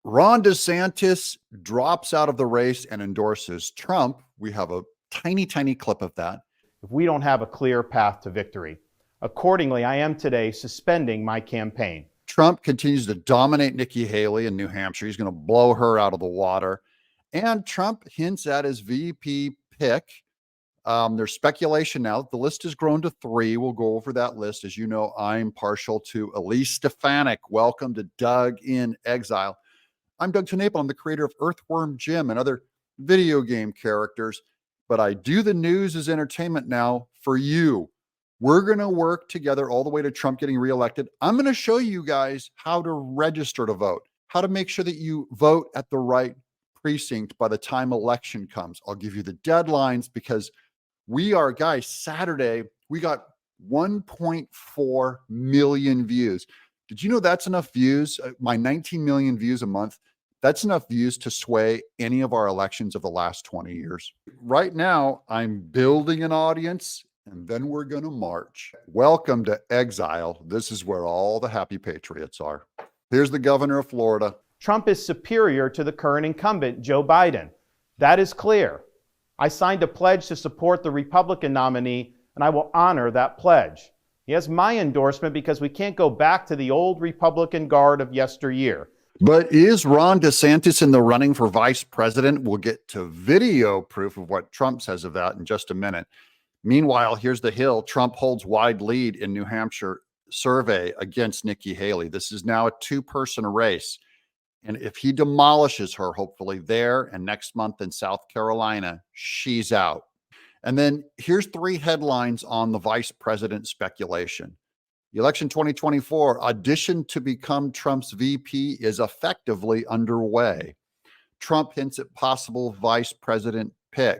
Ron DeSantis drops out of the race and endorses Trump. We have a tiny clip of that. If we don't have a clear path to victory. Accordingly, I am today suspending my campaign. Trump continues to dominate Nikki Haley in New Hampshire. He's going to blow her out of the water. And Trump hints at his VP pick. There's speculation now. The list has grown to 3. We'll go over that list. As you know, I'm partial to Elise Stefanik. Welcome to Doug in Exile. I'm Doug Tenaple. I'm the creator of Earthworm Jim and other video game characters, but I do the news as entertainment now for you. We're going to work together all the way to Trump getting reelected. I'm going to show you guys how to register to vote, how to make sure that you vote at the right precinct by the time election comes. I'll give you the deadlines because we are, guys, Saturday, we got 1.4 million views. Did you know that's enough views? My 19 million views a month. That's enough views to sway any of our elections of the last 20 years. Right now, I'm building an audience, and then we're going to march. Welcome to Exile. This is where all the happy patriots are. Here's the governor of Florida. Trump is superior to the current incumbent, Joe Biden. That is clear. I signed a pledge to support the Republican nominee, and I will honor that pledge. He has my endorsement because we can't go back to the old Republican guard of yesteryear. But is Ron DeSantis in the running for vice president? We'll get to video proof of what Trump says of that in just a minute. Meanwhile, here's the Hill. Trump holds wide lead in New Hampshire survey against Nikki Haley. This is now a 2-person race. And if he demolishes her, hopefully there and next month in South Carolina, she's out. And then here's 3 headlines on the vice president speculation. Election 2024, audition to become Trump's VP is effectively underway. Trump hints at possible vice president pick.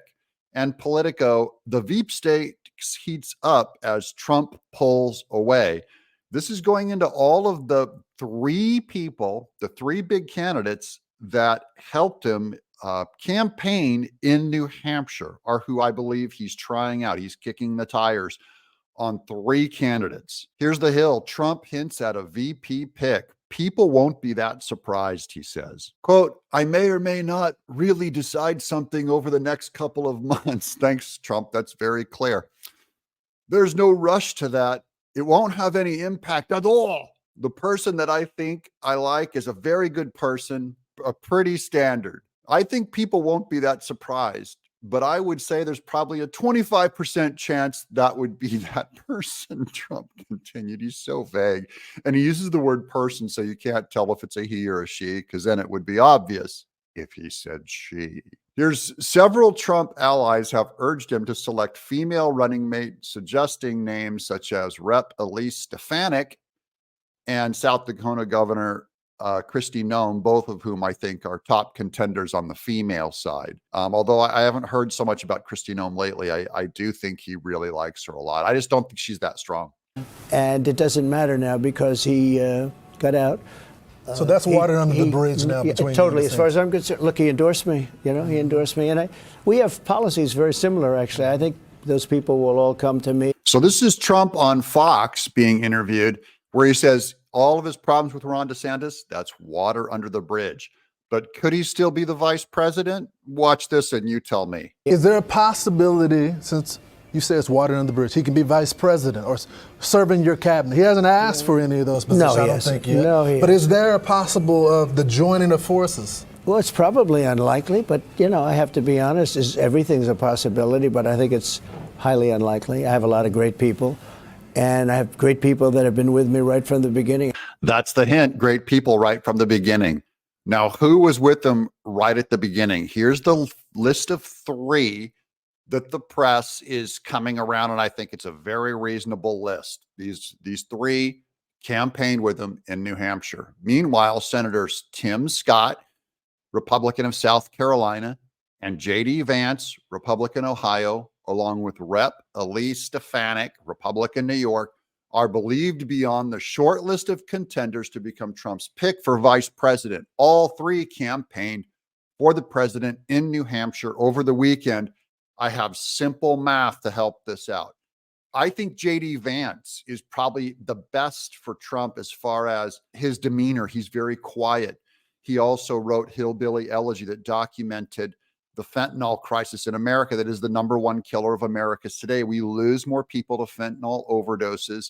And Politico, the Veep state heats up as Trump pulls away. This is going into all of the 3 people, the 3 big candidates that helped him campaign in New Hampshire, are who I believe he's trying out. He's kicking the tires on 3 candidates. Here's the Hill. Trump hints at a VP pick. People won't be that surprised, he says. Quote, I may or may not really decide something over the next couple of months. Thanks, Trump. That's very clear. There's no rush to that. It won't have any impact at all. The person that I think I like is a very good person, a pretty standard. I think people won't be that surprised. But I would say there's probably a 25% chance that would be that person. Trump continued. He's so vague. And he uses the word person, so you can't tell if it's a he or a she, because then it would be obvious if he said she. Here's several Trump allies have urged him to select female running mate, suggesting names such as Rep. Elise Stefanik and South Dakota Governor Kristi Noem, both of whom I think are top contenders on the female side. Although I haven't heard so much about Kristi Noem lately, I do think he really likes her a lot. I just don't think she's that strong. And it doesn't matter now because he got out. So that's water under the bridge now between totally. you As far as I'm concerned, look, he endorsed me. He endorsed me. And we have policies very similar, actually. I think those people will all come to me. So this is Trump on Fox being interviewed, where he says all of his problems with Ron DeSantis, that's water under the bridge. But could he still be the vice president? Watch this and you tell me. Is there a possibility, since you say it's water under the bridge, he can be vice president or serve in your cabinet? He hasn't asked for any of those positions, I don't think yet. But is there a possible of the joining of forces? Well, it's probably unlikely, but, I have to be honest, everything's a possibility, but I think it's highly unlikely. I have a lot of great people. And I have great people that have been with me right from the beginning. That's the hint. Great people right from the beginning. Now, who was with them right at the beginning? Here's the list of 3 that the press is coming around, and I think it's a very reasonable list. These 3 campaigned with him in New Hampshire. Meanwhile, Senators Tim Scott, Republican of South Carolina, and J.D. Vance, Republican Ohio, along with Rep. Elise Stefanik, Republican New York, are believed to be on the short list of contenders to become Trump's pick for vice president. All 3 campaigned for the president in New Hampshire over the weekend. I have simple math to help this out. I think J.D. Vance is probably the best for Trump as far as his demeanor. He's very quiet. He also wrote Hillbilly Elegy that documented the fentanyl crisis in America that is the #1 killer of Americans today. We lose more people to fentanyl overdoses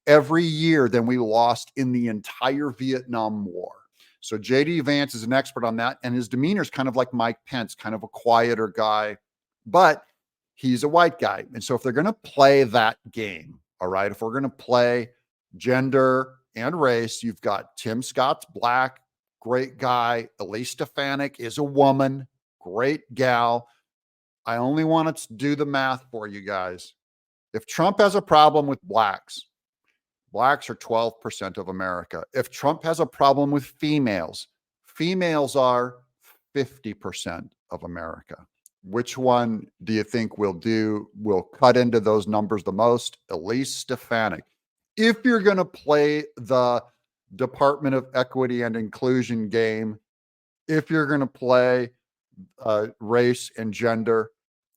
every year than we lost in the entire Vietnam War. So JD Vance is an expert on that, and his demeanor is kind of like Mike Pence, kind of a quieter guy, but he's a white guy. And so if they're going to play that game, all right, if we're going to play gender and race, you've got Tim Scott's black, great guy. Elise Stefanik is a woman, great gal. I only wanted to do the math for you guys. If Trump has a problem with blacks are 12% of America. If Trump has a problem with females are 50% of America. Which one do you think will cut into those numbers the most? Elise Stefanik. If you're going to play the Department of Equity and Inclusion game, if you're going to play race and gender,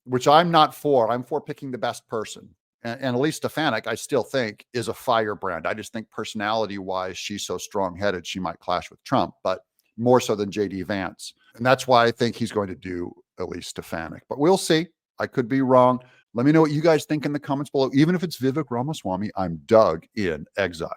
which I'm not for, I'm for picking the best person. And Elise Stefanik, I still think, is a firebrand. I just think personality-wise, she's so strong-headed, she might clash with Trump, but more so than J.D. Vance. And that's why I think he's going to do Elise Stefanik. But we'll see. I could be wrong. Let me know what you guys think in the comments below. Even if it's Vivek Ramaswamy, I'm Doug in Exile.